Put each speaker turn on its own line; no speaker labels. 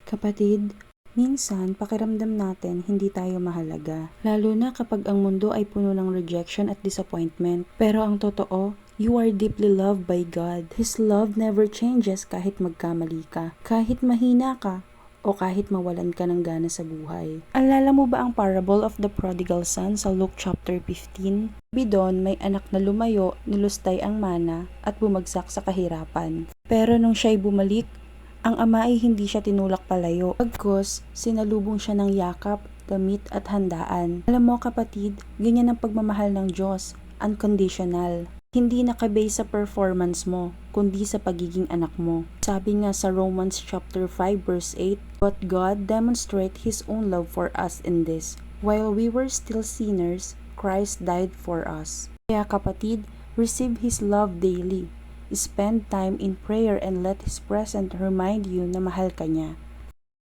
Kapatid, minsan pakiramdam natin hindi tayo mahalaga. Lalo na kapag ang mundo ay puno ng rejection at disappointment. Pero ang totoo, you are deeply loved by God. His love never changes kahit magkamali ka, kahit mahina ka, o kahit mawalan ka ng gana sa buhay. Alala mo ba ang parable of the prodigal son sa Luke chapter 15? Doon may anak na lumayo, nilustay ang mana at bumagsak sa kahirapan. Pero nung siya'y bumalik, ang ama ay hindi siya tinulak palayo. Pagkos, sinalubong siya ng yakap, damit at handaan. Alam mo kapatid, ganyan ang pagmamahal ng Diyos, unconditional. Hindi nakabase sa performance mo, kundi sa pagiging anak mo. Sabi nga sa Romans chapter 5 verse 8, "But God demonstrate His own love for us in this, while we were still sinners, Christ died for us." Kaya kapatid, receive His love daily. Spend time in prayer and let His presence remind you na mahal ka niya.